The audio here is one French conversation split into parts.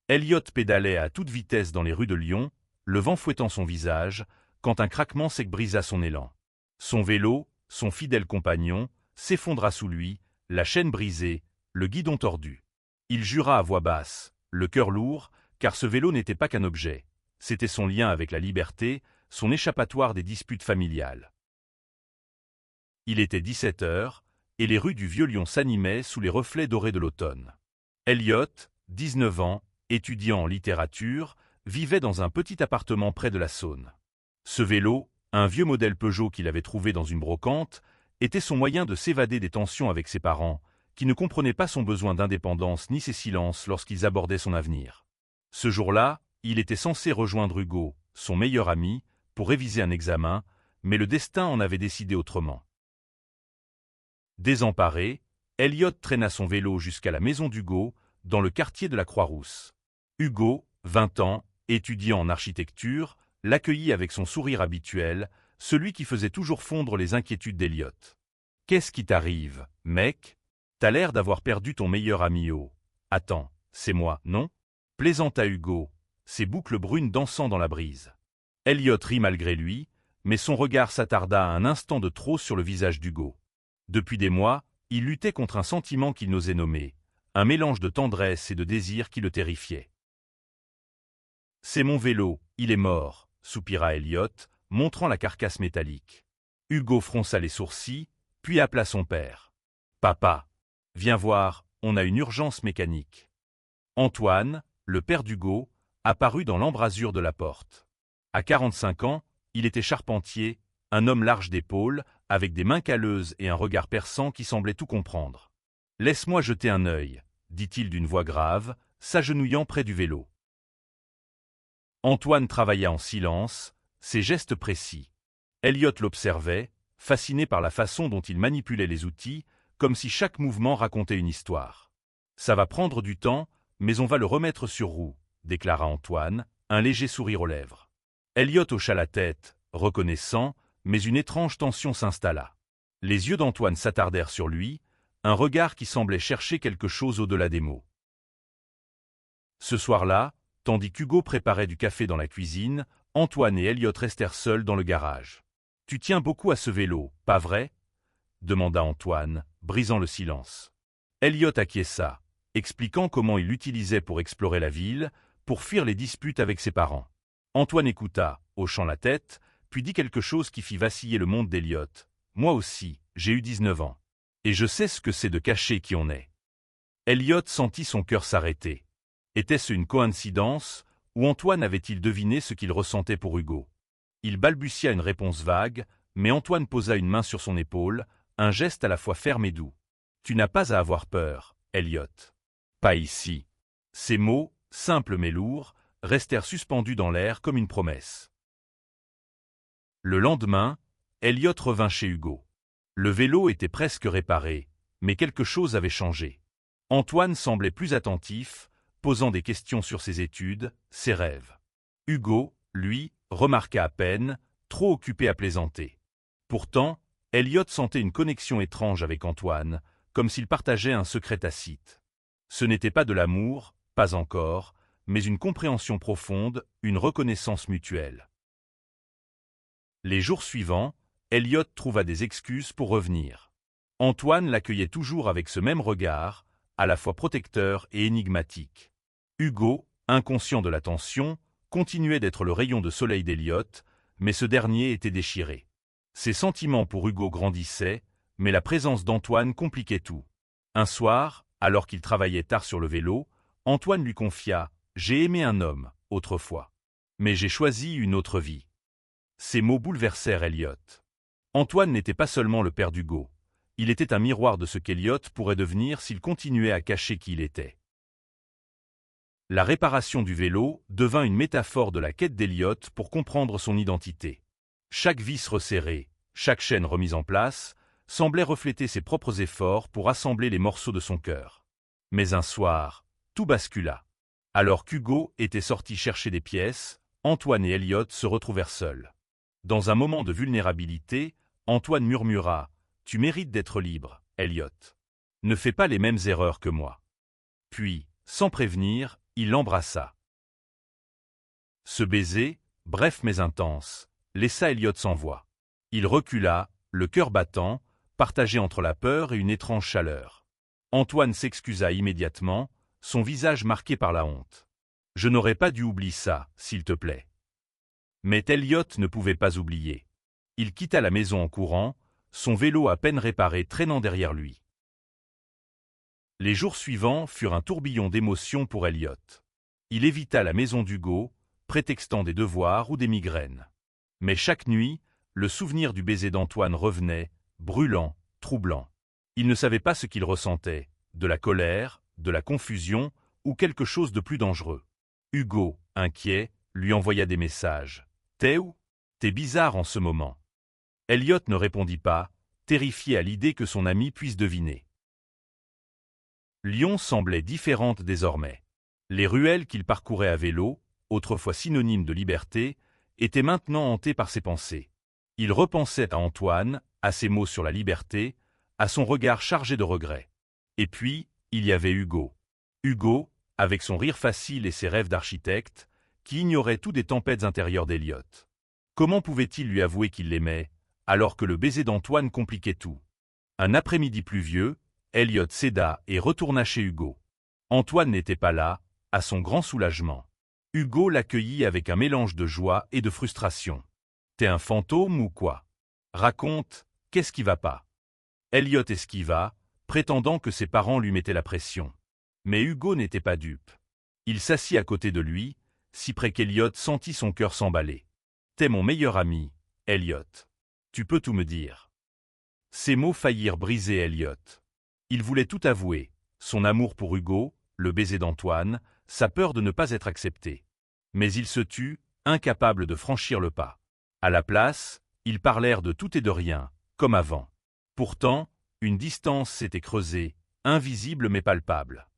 Elliot pédalait à toute vitesse dans les rues de Lyon, le vent fouettant son visage, quand un craquement sec brisa son élan. Son vélo, son fidèle compagnon, s'effondra sous lui, la chaîne brisée, le guidon tordu. Il jura à voix basse, le cœur lourd, car ce vélo n'était pas qu'un objet. C'était son lien avec la liberté, son échappatoire des disputes familiales. Il était 17 heures, et les rues du Vieux-Lyon s'animaient sous les reflets dorés de l'automne. Elliot, 19 ans, étudiant en littérature, vivait dans un petit appartement près de la Saône. Ce vélo, un vieux modèle Peugeot qu'il avait trouvé dans une brocante, était son moyen de s'évader des tensions avec ses parents, qui ne comprenaient pas son besoin d'indépendance ni ses silences lorsqu'ils abordaient son avenir. Ce jour-là, il était censé rejoindre Hugo, son meilleur ami, pour réviser un examen, mais le destin en avait décidé autrement. Désemparé, Elliot traîna son vélo jusqu'à la maison d'Hugo, dans le quartier de la Croix-Rousse. Hugo, 20 ans, étudiant en architecture, l'accueillit avec son sourire habituel, celui qui faisait toujours fondre les inquiétudes d'Elliot. « Qu'est-ce qui t'arrive, mec? T'as l'air d'avoir perdu ton meilleur ami au... Attends, c'est moi, non ?» plaisanta Hugo, ses boucles brunes dansant dans la brise. Elliot rit malgré lui, mais son regard s'attarda un instant de trop sur le visage d'Hugo. Depuis des mois, il luttait contre un sentiment qu'il n'osait nommer, un mélange de tendresse et de désir qui le terrifiait. « C'est mon vélo, il est mort », soupira Elliot, montrant la carcasse métallique. Hugo fronça les sourcils, puis appela son père. « Papa, viens voir, on a une urgence mécanique. » Antoine, le père d'Hugo, apparut dans l'embrasure de la porte. À 45 ans, il était charpentier, un homme large d'épaules, avec des mains calleuses et un regard perçant qui semblait tout comprendre. « Laisse-moi jeter un œil, » dit-il d'une voix grave, s'agenouillant près du vélo. Antoine travailla en silence, ses gestes précis. Elliot l'observait, fasciné par la façon dont il manipulait les outils, comme si chaque mouvement racontait une histoire. « Ça va prendre du temps, mais on va le remettre sur roue, » déclara Antoine, un léger sourire aux lèvres. Elliot hocha la tête, reconnaissant, mais une étrange tension s'installa. Les yeux d'Antoine s'attardèrent sur lui, un regard qui semblait chercher quelque chose au-delà des mots. Ce soir-là, tandis qu'Hugo préparait du café dans la cuisine, Antoine et Elliot restèrent seuls dans le garage. « Tu tiens beaucoup à ce vélo, pas vrai ?» demanda Antoine, brisant le silence. Elliot acquiesça, expliquant comment il l'utilisait pour explorer la ville, pour fuir les disputes avec ses parents. Antoine écouta, hochant la tête, puis dit quelque chose qui fit vaciller le monde d'Elliot. « Moi aussi, j'ai eu 19 ans. Et je sais ce que c'est de cacher qui on est. » Elliot sentit son cœur s'arrêter. Était-ce une coïncidence, ou Antoine avait-il deviné ce qu'il ressentait pour Hugo? Il balbutia une réponse vague, mais Antoine posa une main sur son épaule, un geste à la fois ferme et doux. « Tu n'as pas à avoir peur, Elliot. Pas ici. » Ces mots, simples mais lourds, restèrent suspendus dans l'air comme une promesse. Le lendemain, Elliot revint chez Hugo. Le vélo était presque réparé, mais quelque chose avait changé. Antoine semblait plus attentif, posant des questions sur ses études, ses rêves. Hugo, lui, remarqua à peine, trop occupé à plaisanter. Pourtant, Elliot sentait une connexion étrange avec Antoine, comme s'ils partageaient un secret tacite. Ce n'était pas de l'amour, pas encore, mais une compréhension profonde, une reconnaissance mutuelle. Les jours suivants, Elliot trouva des excuses pour revenir. Antoine l'accueillait toujours avec ce même regard, à la fois protecteur et énigmatique. Hugo, inconscient de la tension, continuait d'être le rayon de soleil d'Elliot, mais ce dernier était déchiré. Ses sentiments pour Hugo grandissaient, mais la présence d'Antoine compliquait tout. Un soir, alors qu'il travaillait tard sur le vélo, Antoine lui confia « J'ai aimé un homme, autrefois. Mais j'ai choisi une autre vie. » Ces mots bouleversèrent Elliot. Antoine n'était pas seulement le père d'Hugo. Il était un miroir de ce qu'Elliot pourrait devenir s'il continuait à cacher qui il était. La réparation du vélo devint une métaphore de la quête d'Elliot pour comprendre son identité. Chaque vis resserrée, chaque chaîne remise en place, semblait refléter ses propres efforts pour assembler les morceaux de son cœur. Mais un soir, tout bascula. Alors qu'Hugo était sorti chercher des pièces, Antoine et Elliot se retrouvèrent seuls. Dans un moment de vulnérabilité, Antoine murmura « Tu mérites d'être libre, Elliot. Ne fais pas les mêmes erreurs que moi. » Puis, sans prévenir, il l'embrassa. Ce baiser, bref mais intense, laissa Elliot sans voix. Il recula, le cœur battant, partagé entre la peur et une étrange chaleur. Antoine s'excusa immédiatement, son visage marqué par la honte. « Je n'aurais pas dû oublier ça, s'il te plaît. » Mais Elliot ne pouvait pas oublier. Il quitta la maison en courant, son vélo à peine réparé traînant derrière lui. Les jours suivants furent un tourbillon d'émotions pour Elliot. Il évita la maison d'Hugo, prétextant des devoirs ou des migraines. Mais chaque nuit, le souvenir du baiser d'Antoine revenait, brûlant, troublant. Il ne savait pas ce qu'il ressentait, de la colère, de la confusion ou quelque chose de plus dangereux. Hugo, inquiet, lui envoya des messages. « T'es où ? T'es bizarre en ce moment. » Elliot ne répondit pas, terrifié à l'idée que son ami puisse deviner. Lyon semblait différente désormais. Les ruelles qu'il parcourait à vélo, autrefois synonymes de liberté, étaient maintenant hantées par ses pensées. Il repensait à Antoine, à ses mots sur la liberté, à son regard chargé de regrets. Et puis, il y avait Hugo. Hugo, avec son rire facile et ses rêves d'architecte, qui ignorait tout des tempêtes intérieures d'Elliot. Comment pouvait-il lui avouer qu'il l'aimait, alors que le baiser d'Antoine compliquait tout? Un après-midi pluvieux, Elliot céda et retourna chez Hugo. Antoine n'était pas là, à son grand soulagement. Hugo l'accueillit avec un mélange de joie et de frustration. « T'es un fantôme ou quoi? Raconte, qu'est-ce qui va pas ?» Elliot esquiva, prétendant que ses parents lui mettaient la pression. Mais Hugo n'était pas dupe. Il s'assit à côté de lui, si près qu'Elliot sentit son cœur s'emballer. « T'es mon meilleur ami, Elliot. Tu peux tout me dire. » Ces mots faillirent briser Elliot. Il voulait tout avouer, son amour pour Hugo, le baiser d'Antoine, sa peur de ne pas être accepté. Mais il se tut, incapable de franchir le pas. À la place, ils parlèrent de tout et de rien, comme avant. Pourtant, une distance s'était creusée, invisible mais palpable.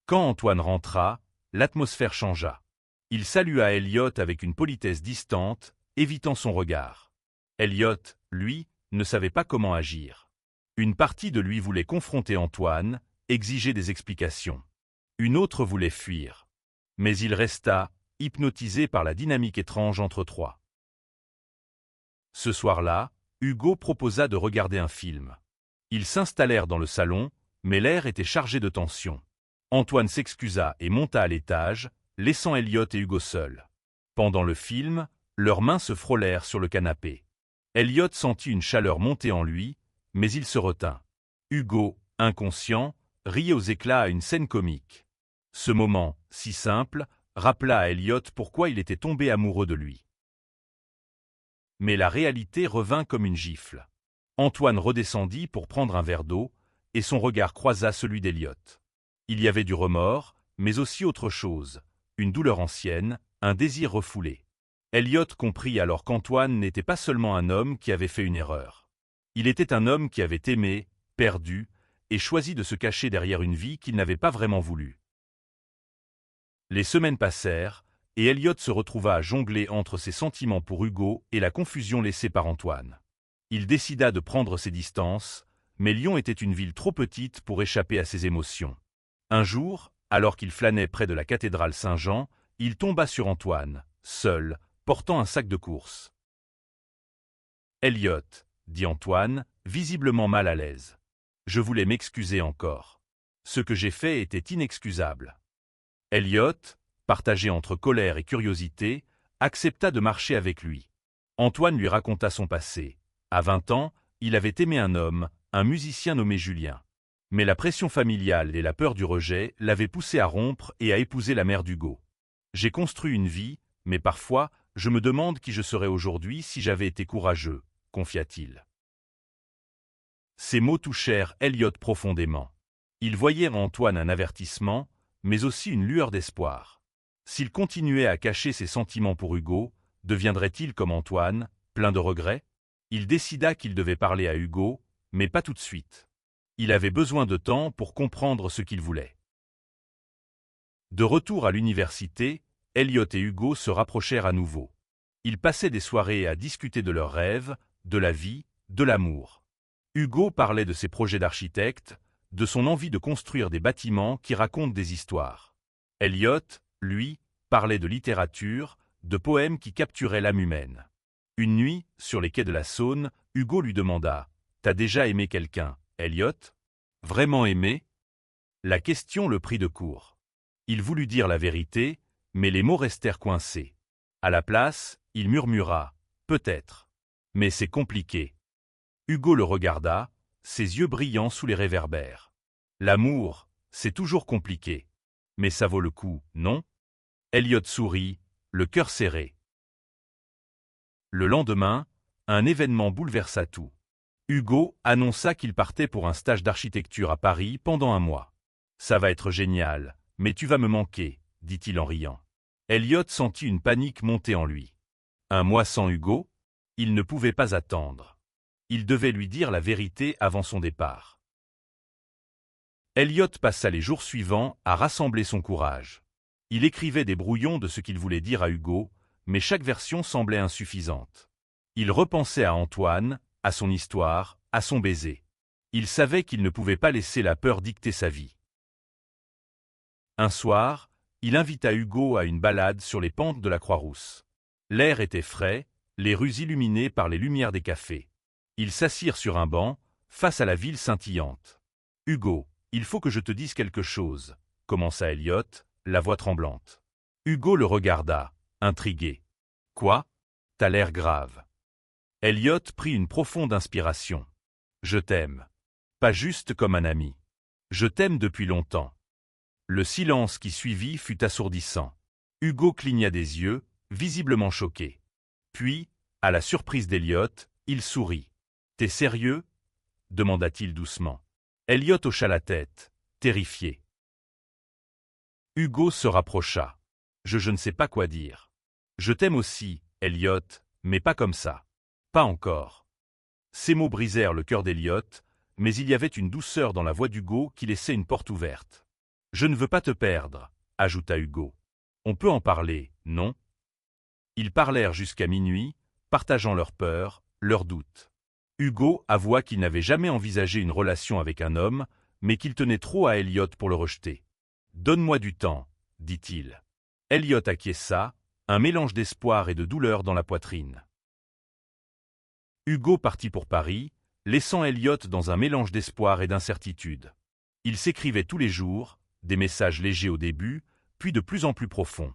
Quand Antoine rentra, l'atmosphère changea. Il salua Elliot avec une politesse distante, évitant son regard. Elliot, lui, ne savait pas comment agir. Une partie de lui voulait confronter Antoine, exiger des explications. Une autre voulait fuir. Mais il resta, hypnotisé par la dynamique étrange entre trois. Ce soir-là, Hugo proposa de regarder un film. Ils s'installèrent dans le salon, mais l'air était chargé de tension. Antoine s'excusa et monta à l'étage, laissant Elliot et Hugo seuls. Pendant le film, leurs mains se frôlèrent sur le canapé. Elliot sentit une chaleur monter en lui, mais il se retint. Hugo, inconscient, riait aux éclats à une scène comique. Ce moment, si simple, rappela à Elliot pourquoi il était tombé amoureux de lui. Mais la réalité revint comme une gifle. Antoine redescendit pour prendre un verre d'eau, et son regard croisa celui d'Elliot. Il y avait du remords, mais aussi autre chose, une douleur ancienne, un désir refoulé. Elliot comprit alors qu'Antoine n'était pas seulement un homme qui avait fait une erreur. Il était un homme qui avait aimé, perdu, et choisi de se cacher derrière une vie qu'il n'avait pas vraiment voulu. Les semaines passèrent, et Elliot se retrouva à jongler entre ses sentiments pour Hugo et la confusion laissée par Antoine. Il décida de prendre ses distances, mais Lyon était une ville trop petite pour échapper à ses émotions. Un jour, alors qu'il flânait près de la cathédrale Saint-Jean, il tomba sur Antoine, seul, portant un sac de course. « Elliot, » dit Antoine, visiblement mal à l'aise. « Je voulais m'excuser encore. Ce que j'ai fait était inexcusable. » Elliot, partagé entre colère et curiosité, accepta de marcher avec lui. Antoine lui raconta son passé. À 20 ans, il avait aimé un homme, un musicien nommé Julien. Mais la pression familiale et la peur du rejet l'avaient poussé à rompre et à épouser la mère d'Hugo. « J'ai construit une vie, mais parfois, je me demande qui je serais aujourd'hui si j'avais été courageux, » confia-t-il. Ces mots touchèrent Elliot profondément. Il voyait en Antoine un avertissement, mais aussi une lueur d'espoir. S'il continuait à cacher ses sentiments pour Hugo, deviendrait-il comme Antoine, plein de regrets? Il décida qu'il devait parler à Hugo, mais pas tout de suite. Il avait besoin de temps pour comprendre ce qu'il voulait. De retour à l'université, Elliot et Hugo se rapprochèrent à nouveau. Ils passaient des soirées à discuter de leurs rêves, de la vie, de l'amour. Hugo parlait de ses projets d'architecte, de son envie de construire des bâtiments qui racontent des histoires. Elliot, lui, parlait de littérature, de poèmes qui capturaient l'âme humaine. Une nuit, sur les quais de la Saône, Hugo lui demanda « T'as déjà aimé quelqu'un, Elliot ?»« Vraiment aimé ?» La question le prit de court. Il voulut dire la vérité, mais les mots restèrent coincés. À la place, il murmura « Peut-être. Mais c'est compliqué. » Hugo le regarda, ses yeux brillants sous les réverbères. « L'amour, c'est toujours compliqué. Mais ça vaut le coup, non ?» Elliot sourit, le cœur serré. Le lendemain, un événement bouleversa tout. Hugo annonça qu'il partait pour un stage d'architecture à Paris pendant un mois. « Ça va être génial, mais tu vas me manquer, » dit-il en riant. Elliot sentit une panique monter en lui. Un mois sans Hugo? Il ne pouvait pas attendre. Il devait lui dire la vérité avant son départ. Elliot passa les jours suivants à rassembler son courage. Il écrivait des brouillons de ce qu'il voulait dire à Hugo, mais chaque version semblait insuffisante. Il repensait à Antoine, à son histoire, à son baiser. Il savait qu'il ne pouvait pas laisser la peur dicter sa vie. Un soir, il invita Hugo à une balade sur les pentes de la Croix-Rousse. L'air était frais, les rues illuminées par les lumières des cafés. Ils s'assirent sur un banc, face à la ville scintillante. « Hugo, il faut que je te dise quelque chose, » commença Elliot, la voix tremblante. Hugo le regarda, intrigué. « Quoi? T'as l'air grave. » Elliot prit une profonde inspiration. « Je t'aime. Pas juste comme un ami. Je t'aime depuis longtemps. » Le silence qui suivit fut assourdissant. Hugo cligna des yeux, visiblement choqué. Puis, à la surprise d'Elliot, il sourit. « T'es sérieux ?» demanda-t-il doucement. Elliot hocha la tête, terrifié. Hugo se rapprocha. « Je ne sais pas quoi dire. Je t'aime aussi, Elliot, mais pas comme ça. Pas encore. » Ces mots brisèrent le cœur d'Elliot, mais il y avait une douceur dans la voix d'Hugo qui laissait une porte ouverte. « Je ne veux pas te perdre, » ajouta Hugo. « On peut en parler, non ?» Ils parlèrent jusqu'à minuit, partageant leurs peurs, leurs doutes. Hugo avoua qu'il n'avait jamais envisagé une relation avec un homme, mais qu'il tenait trop à Elliot pour le rejeter. « Donne-moi du temps, » dit-il. Elliot acquiesça, un mélange d'espoir et de douleur dans la poitrine. Hugo partit pour Paris, laissant Elliot dans un mélange d'espoir et d'incertitude. Ils s'écrivaient tous les jours, des messages légers au début, puis de plus en plus profonds.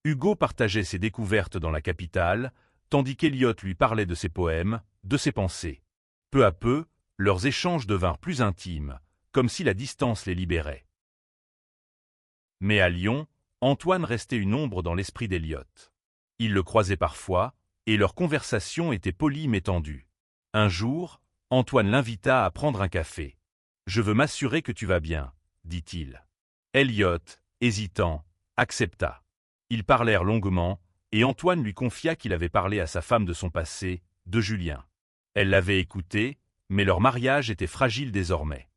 Hugo partageait ses découvertes dans la capitale, tandis qu'Elliot lui parlait de ses poèmes, de ses pensées. Peu à peu, leurs échanges devinrent plus intimes, comme si la distance les libérait. Mais à Lyon, Antoine restait une ombre dans l'esprit d'Elliot. Il le croisait parfois, et leur conversation était polie mais tendue. Un jour, Antoine l'invita à prendre un café. « Je veux m'assurer que tu vas bien, » dit-il. Elliot, hésitant, accepta. Ils parlèrent longuement, et Antoine lui confia qu'il avait parlé à sa femme de son passé, de Julien. Elle l'avait écouté, mais leur mariage était fragile désormais.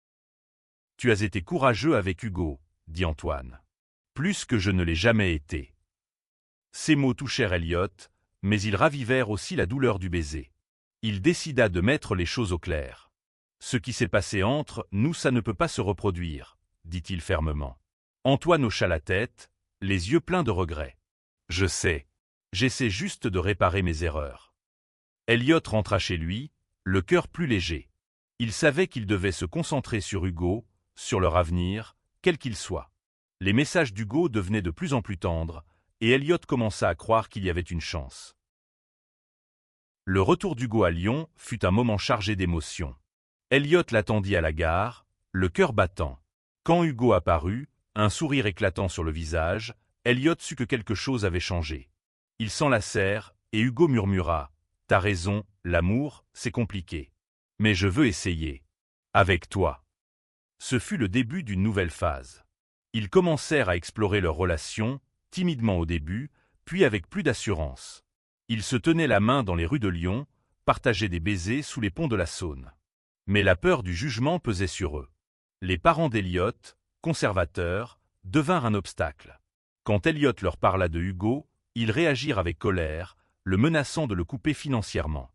« Tu as été courageux avec Hugo, » dit Antoine. « Plus que je ne l'ai jamais été. » Ces mots touchèrent Elliot, mais ils ravivèrent aussi la douleur du baiser. Il décida de mettre les choses au clair. « Ce qui s'est passé entre nous, ça ne peut pas se reproduire, » dit-il fermement. Antoine hocha la tête, les yeux pleins de regret. « Je sais. J'essaie juste de réparer mes erreurs. » Elliot rentra chez lui, le cœur plus léger. Il savait qu'il devait se concentrer sur Hugo, sur leur avenir, quel qu'il soit. Les messages d'Hugo devenaient de plus en plus tendres, et Elliot commença à croire qu'il y avait une chance. Le retour d'Hugo à Lyon fut un moment chargé d'émotions. Elliot l'attendit à la gare, le cœur battant. Quand Hugo apparut, un sourire éclatant sur le visage, Elliot sut que quelque chose avait changé. Ils s'enlacèrent, et Hugo murmura « T'as raison, l'amour, c'est compliqué. Mais je veux essayer. Avec toi. » Ce fut le début d'une nouvelle phase. Ils commencèrent à explorer leur relation, timidement au début, puis avec plus d'assurance. Ils se tenaient la main dans les rues de Lyon, partageaient des baisers sous les ponts de la Saône. Mais la peur du jugement pesait sur eux. Les parents d'Elliot, conservateurs, devinrent un obstacle. Quand Elliot leur parla de Hugo, ils réagirent avec colère, le menaçant de le couper financièrement.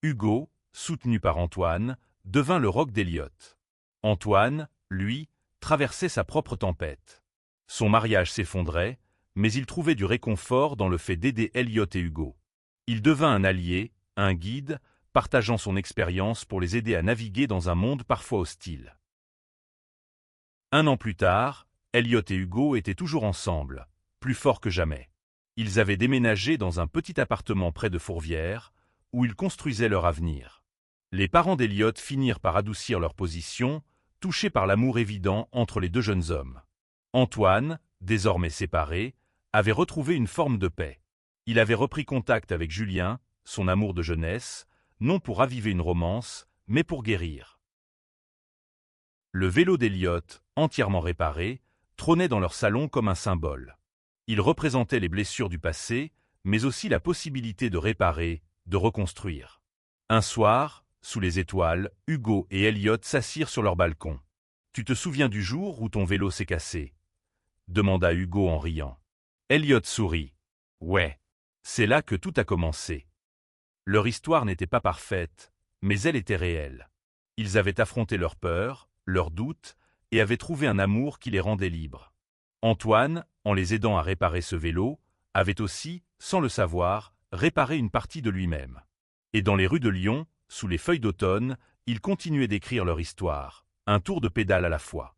Hugo, soutenu par Antoine, devint le roc d'Elliot. Antoine, lui, traversait sa propre tempête. Son mariage s'effondrait, mais il trouvait du réconfort dans le fait d'aider Elliot et Hugo. Il devint un allié, un guide, partageant son expérience pour les aider à naviguer dans un monde parfois hostile. Un an plus tard, Elliot et Hugo étaient toujours ensemble, plus forts que jamais. Ils avaient déménagé dans un petit appartement près de Fourvière, où ils construisaient leur avenir. Les parents d'Elliot finirent par adoucir leur position, touchés par l'amour évident entre les deux jeunes hommes. Antoine, désormais séparé, avait retrouvé une forme de paix. Il avait repris contact avec Julien, son amour de jeunesse, non pour raviver une romance, mais pour guérir. Le vélo d'Elliot, entièrement réparé, trônait dans leur salon comme un symbole. Il représentait les blessures du passé, mais aussi la possibilité de réparer, de reconstruire. Un soir, sous les étoiles, Hugo et Elliot s'assirent sur leur balcon. « Tu te souviens du jour où ton vélo s'est cassé ?» demanda Hugo en riant. Elliot sourit. « Ouais, c'est là que tout a commencé. » Leur histoire n'était pas parfaite, mais elle était réelle. Ils avaient affronté leurs peurs, leurs doutes, et avaient trouvé un amour qui les rendait libres. Antoine, en les aidant à réparer ce vélo, avait aussi, sans le savoir, réparé une partie de lui-même. Et dans les rues de Lyon, sous les feuilles d'automne, ils continuaient d'écrire leur histoire, un tour de pédale à la fois.